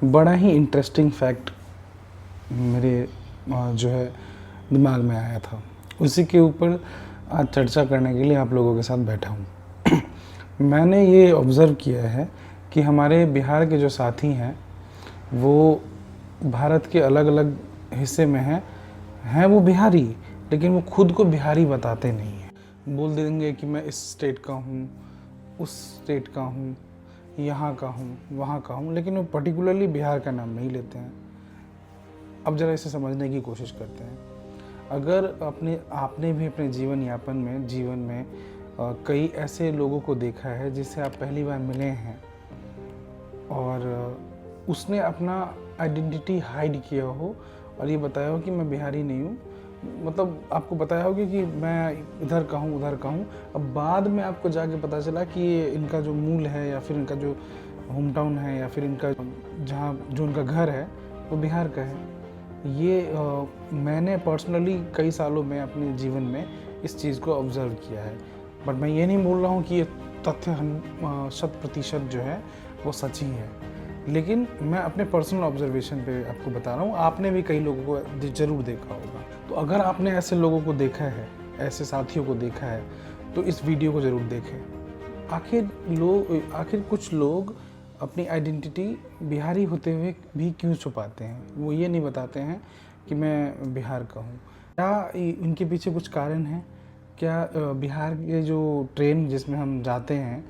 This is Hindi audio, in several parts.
बड़ा ही इंटरेस्टिंग फैक्ट मेरे जो है दिमाग में आया था, उसी के ऊपर आज चर्चा करने के लिए आप लोगों के साथ बैठा हूँ। मैंने ये ऑब्ज़र्व किया है कि हमारे बिहार के जो साथी हैं वो भारत के अलग अलग हिस्से में हैं वो बिहारी, लेकिन वो खुद को बिहारी बताते नहीं हैं। बोल देंगे कि मैं इस स्टेट का हूँ, उस स्टेट का हूँ, यहाँ का हूँ, वहाँ का हूँ, लेकिन वो पर्टिकुलरली बिहार का नाम नहीं लेते हैं। अब ज़रा इसे समझने की कोशिश करते हैं। अगर आपने भी अपने जीवन में कई ऐसे लोगों को देखा है जिससे आप पहली बार मिले हैं और उसने अपना आइडेंटिटी हाइड किया हो और ये बताया हो कि मैं बिहारी नहीं हूँ, मतलब आपको बताया होगा कि मैं इधर का हूँ, उधर का हूँ। अब बाद में आपको जाके पता चला कि ये इनका जो मूल है या फिर इनका जो होम टाउन है या फिर इनका जो इनका घर है वो बिहार का है। ये मैंने पर्सनली कई सालों में अपने जीवन में इस चीज़ को ऑब्ज़र्व किया है। बट मैं ये नहीं बोल रहा हूँ कि ये तथ्य 100% जो है वो सच ही है, लेकिन मैं अपने पर्सनल ऑब्जर्वेशन पे आपको बता रहा हूँ। आपने भी कई लोगों को ज़रूर देखा होगा, तो अगर आपने ऐसे लोगों को देखा है, ऐसे साथियों को देखा है, तो इस वीडियो को ज़रूर देखें। आखिर कुछ लोग अपनी आइडेंटिटी बिहारी होते हुए भी क्यों छुपाते हैं? वो ये नहीं बताते हैं कि मैं बिहार का हूँ। क्या इनके पीछे कुछ कारण है? क्या बिहार के जो ट्रेन जिसमें हम जाते हैं,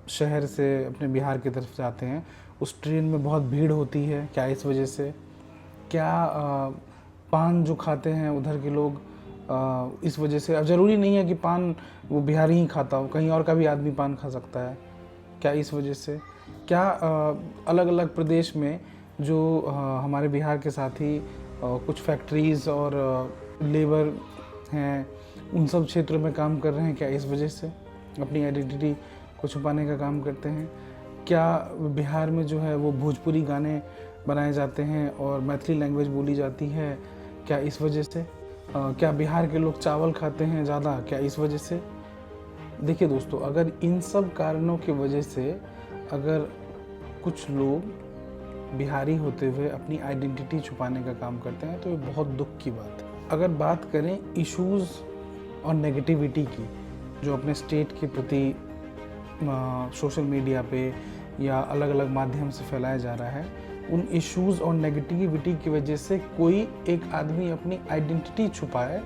शहर से अपने बिहार की तरफ जाते हैं, उस ट्रेन में बहुत भीड़ होती है? क्या इस वजह से? क्या पान जो खाते हैं उधर के लोग इस वजह से? अब ज़रूरी नहीं है कि पान वो बिहारी ही खाता हो, कहीं और का भी आदमी पान खा सकता है। क्या इस वजह से? क्या अलग अलग प्रदेश में जो हमारे बिहार के साथी कुछ फैक्ट्रीज़ और लेबर हैं, उन सब क्षेत्रों में काम कर रहे हैं, क्या इस वजह से अपनी आइडेंटिटी को छुपाने का काम करते हैं? क्या बिहार में जो है वो भोजपुरी गाने बनाए जाते हैं और मैथिली लैंग्वेज बोली जाती है, क्या इस वजह से? क्या बिहार के लोग चावल खाते हैं ज़्यादा, क्या इस वजह से? देखिए दोस्तों, अगर इन सब कारणों की वजह से अगर कुछ लोग बिहारी होते हुए अपनी आइडेंटिटी छुपाने का काम करते हैं तो ये बहुत दुख की बात है। अगर बात करें इश्यूज़ और नेगेटिविटी की जो अपने स्टेट के प्रति सोशल मीडिया पे या अलग अलग माध्यम से फैलाया जा रहा है, उन इश्यूज़ और नेगेटिविटी की वजह से कोई एक आदमी अपनी आइडेंटिटी छुपाए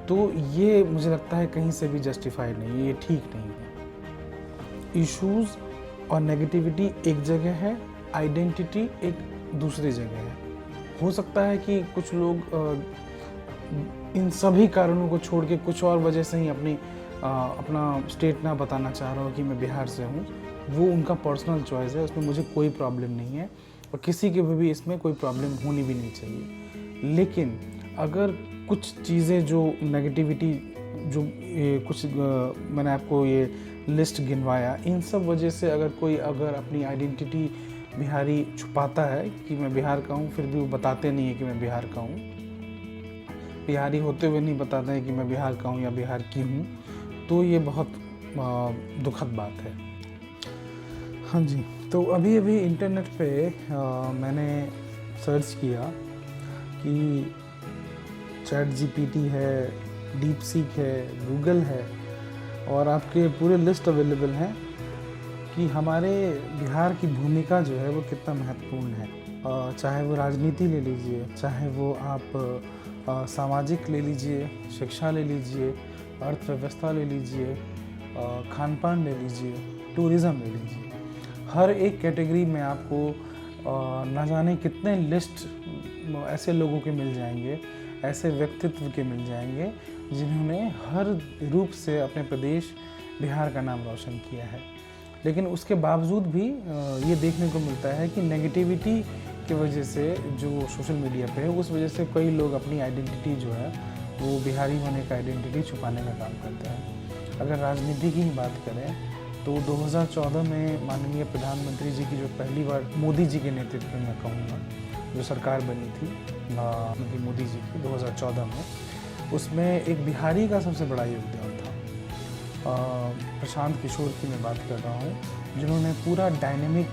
तो ये मुझे लगता है कहीं से भी जस्टिफाइड नहीं है, ये ठीक नहीं है। इश्यूज़ और नेगेटिविटी एक जगह है, आइडेंटिटी एक दूसरी जगह है। हो सकता है कि कुछ लोग इन सभी कारणों को छोड़ के कुछ और वजह से ही अपना स्टेट ना बताना चाह रहा हो कि मैं बिहार से हूँ, वो उनका पर्सनल चॉइस है, उसमें मुझे कोई प्रॉब्लम नहीं है और किसी के भी इसमें कोई प्रॉब्लम होनी भी नहीं चाहिए। लेकिन अगर कुछ चीज़ें जो नेगेटिविटी जो कुछ मैंने आपको ये लिस्ट गिनवाया, इन सब वजह से अगर अपनी आइडेंटिटी बिहारी छुपाता है कि मैं बिहार का हूँ, फिर भी वो बताते नहीं है कि मैं बिहार का हूँ, बिहारी होते हुए नहीं बताते हैं कि मैं बिहार का हूँ या बिहार की हूँ, तो ये बहुत दुखद बात है। हाँ जी, तो अभी इंटरनेट पे मैंने सर्च किया कि ChatGPT है, DeepSeek है, गूगल है और आपके पूरे लिस्ट अवेलेबल हैं कि हमारे बिहार की भूमिका जो है वो कितना महत्वपूर्ण है। चाहे वो राजनीति ले लीजिए, चाहे वो आप सामाजिक ले लीजिए, शिक्षा ले लीजिए, अर्थव्यवस्था ले लीजिए, खान पान ले लीजिए, टूरिज़्म ले लीजिए, हर एक कैटेगरी में आपको न जाने कितने लिस्ट ऐसे लोगों के मिल जाएंगे, ऐसे व्यक्तित्व के मिल जाएंगे जिन्होंने हर रूप से अपने प्रदेश बिहार का नाम रोशन किया है। लेकिन उसके बावजूद भी ये देखने को मिलता है कि नेगेटिविटी की वजह से जो सोशल मीडिया पे है, उस वजह से कई लोग अपनी आइडेंटिटी जो है वो बिहारी होने का आइडेंटिटी छुपाने का काम करते हैं। अगर राजनीति की ही बात करें तो 2014 में माननीय प्रधानमंत्री जी की जो पहली बार मोदी जी के नेतृत्व में कहूँगा जो सरकार बनी थी मोदी जी की 2014 में, उसमें एक बिहारी का सबसे बड़ा योगदान था। प्रशांत किशोर की मैं बात कर रहा हूँ, जिन्होंने पूरा डायनेमिक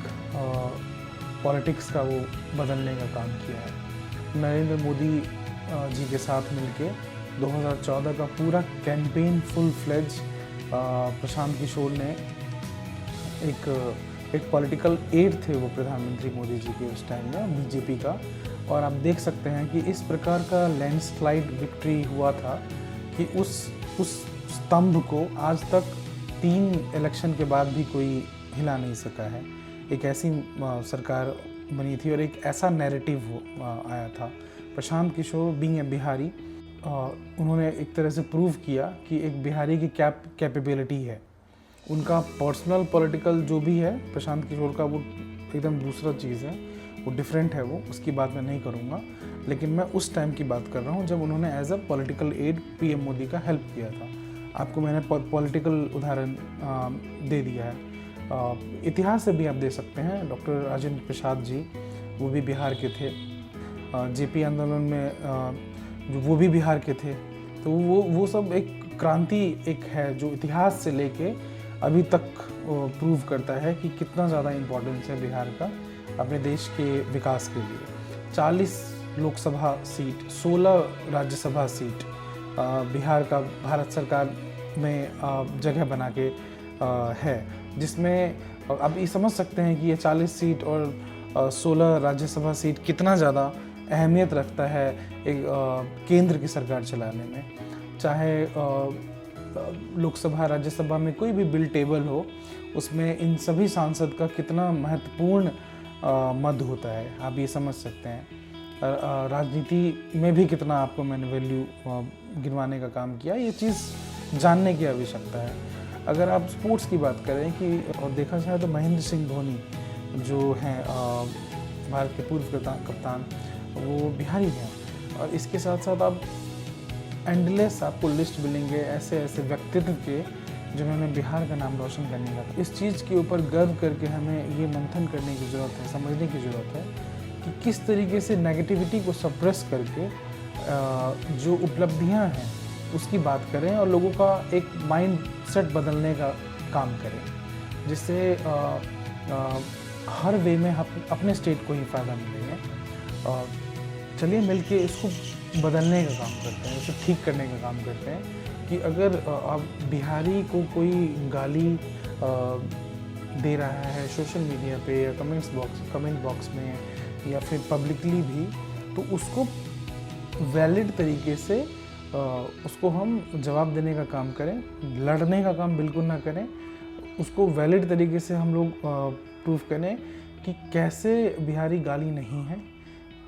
पॉलिटिक्स का वो बदलने का काम किया है। नरेंद्र मोदी जी के साथ मिलके 2014 का पूरा campaign full fledge Prashant Kishor ने एक पॉलिटिकल एड थे वो प्रधानमंत्री मोदी जी के उस टाइम में बीजेपी का, और आप देख सकते हैं कि इस प्रकार का लैंडस्लाइड विक्ट्री हुआ था कि उस स्तंभ को आज तक 3 इलेक्शन के बाद भी कोई हिला नहीं सका है। एक ऐसी सरकार बनी थी और एक ऐसा नैरेटिव आया था। प्रशांत किशोर बीइंग ए बिहारी, उन्होंने एक तरह से प्रूव किया कि एक बिहारी की क्या कैपेबिलिटी है। उनका पर्सनल पॉलिटिकल जो भी है प्रशांत किशोर का, वो एकदम दूसरा चीज़ है, वो डिफरेंट है, वो उसकी बात मैं नहीं करूँगा। लेकिन मैं उस टाइम की बात कर रहा हूँ जब उन्होंने as a political aid PM Modi का हेल्प किया था। आपको मैंने पॉलिटिकल उदाहरण दे दिया है। इतिहास से भी आप दे सकते हैं। डॉक्टर राजेंद्र प्रसाद जी, वो भी बिहार के थे। जेपी आंदोलन में जो वो भी बिहार के थे। तो वो सब एक क्रांति एक है जो इतिहास से लेके अभी तक प्रूव करता है कि कितना ज़्यादा इम्पोर्टेंस है बिहार का अपने देश के विकास के लिए। 40 लोकसभा सीट, 16 राज्यसभा सीट बिहार का भारत सरकार में जगह बना के है, जिसमें अब ये समझ सकते हैं कि ये 40 सीट और 16 राज्यसभा सीट कितना ज़्यादा अहमियत रखता है एक केंद्र की सरकार चलाने में। चाहे लोकसभा राज्यसभा में कोई भी बिल टेबल हो, उसमें इन सभी सांसद का कितना महत्वपूर्ण मत होता है, आप ये समझ सकते हैं। राजनीति में भी कितना आपको मैंने वैल्यू गिनवाने का काम किया, ये चीज़ जानने की आवश्यकता है। अगर आप स्पोर्ट्स की बात करें कि और देखा जाए तो महेंद्र सिंह धोनी जो हैं भारत के पूर्व कप्तान, वो बिहारी हैं। और इसके साथ साथ आप एंडलेस आपको लिस्ट मिलेंगे ऐसे ऐसे व्यक्तित्व के जिन्होंने बिहार का नाम रोशन करने का। इस चीज़ के ऊपर गर्व करके हमें ये मंथन करने की ज़रूरत है, समझने की ज़रूरत है कि किस तरीके से नेगेटिविटी को सप्रेस करके जो उपलब्धियां हैं उसकी बात करें और लोगों का एक माइंड सेट बदलने का काम करें, जिससे हर वे में अपने स्टेट को ही फ़ायदा मिलेगा। चलिए मिलके इसको बदलने का काम करते हैं, इसे ठीक करने का काम करते हैं कि अगर आप बिहारी को कोई गाली दे रहा है सोशल मीडिया पे या कमेंट बॉक्स में या फिर पब्लिकली भी, तो उसको वैलिड तरीके से उसको हम जवाब देने का काम करें, लड़ने का काम बिल्कुल ना करें। उसको वैलिड तरीके से हम लोग प्रूव करें कि कैसे बिहारी गाली नहीं है,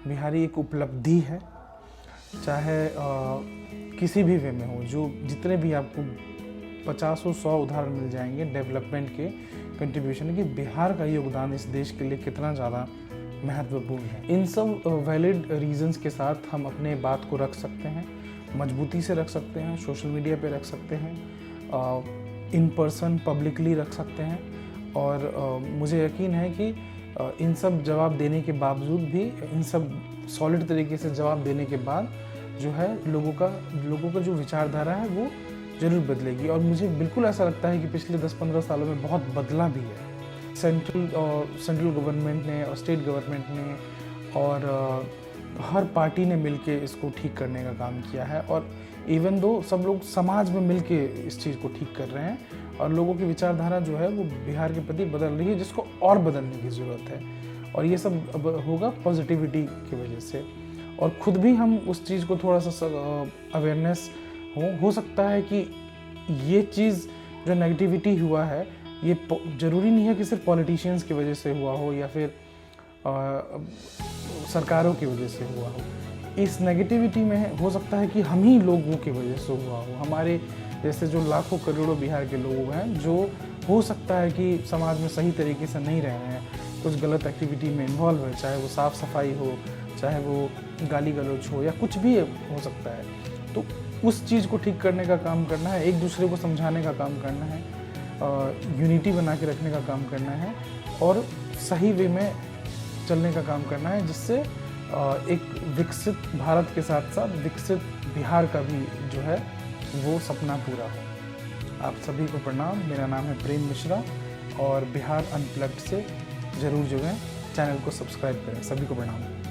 बिहारी एक उपलब्धि है। चाहे किसी भी वे में हो, जो जितने भी आपको 50-100 उदाहरण मिल जाएंगे डेवलपमेंट के कंट्रीब्यूशन की, बिहार का योगदान इस देश के लिए कितना ज़्यादा महत्वपूर्ण है। इन सब वैलिड रीजंस के साथ हम अपने बात को रख सकते हैं, मजबूती से रख सकते हैं, सोशल मीडिया पे रख सकते हैं, इन पर्सन पब्लिकली रख सकते हैं। और मुझे यकीन है कि इन सब जवाब देने के बावजूद भी, इन सब सॉलिड तरीके से जवाब देने के बाद जो है लोगों का जो विचारधारा है वो ज़रूर बदलेगी। और मुझे बिल्कुल ऐसा लगता है कि पिछले 10-15 सालों में बहुत बदला भी है। सेंट्रल गवर्नमेंट ने और स्टेट गवर्नमेंट ने और हर पार्टी ने मिलके इसको ठीक करने का काम किया है। और इवन दो सब लोग समाज में मिलके इस चीज़ को ठीक कर रहे हैं और लोगों की विचारधारा जो है वो बिहार के प्रति बदल रही है, जिसको और बदलने की ज़रूरत है। और ये सब अब होगा पॉजिटिविटी की वजह से, और ख़ुद भी हम उस चीज़ को थोड़ा सा अवेयरनेस हो सकता है कि ये चीज़ जो नेगेटिविटी हुआ है, ये ज़रूरी नहीं है कि सिर्फ पॉलिटिशियंस की वजह से हुआ हो या फिर सरकारों की वजह से हुआ हो। इस नेगेटिविटी में हो सकता है कि हम ही लोगों की वजह से हुआ हो, हमारे जैसे जो लाखों करोड़ों बिहार के लोग हैं, जो हो सकता है कि समाज में सही तरीके से नहीं रह रहे हैं, कुछ गलत एक्टिविटी में इन्वॉल्व है, चाहे वो साफ़ सफाई हो, चाहे वो गाली गलौज हो या कुछ भी हो सकता है। तो उस चीज़ को ठीक करने का काम करना है, एक दूसरे को समझाने का काम करना है, यूनिटी बना के रखने का काम करना है और सही वे में चलने का काम करना है, जिससे एक विकसित भारत के साथ साथ विकसित बिहार का भी जो है वो सपना पूरा हो। आप सभी को प्रणाम। मेरा नाम है प्रेम मिश्रा और बिहार अनप्लग्ड से ज़रूर जुड़ें। चैनल को सब्सक्राइब करें। सभी को प्रणाम।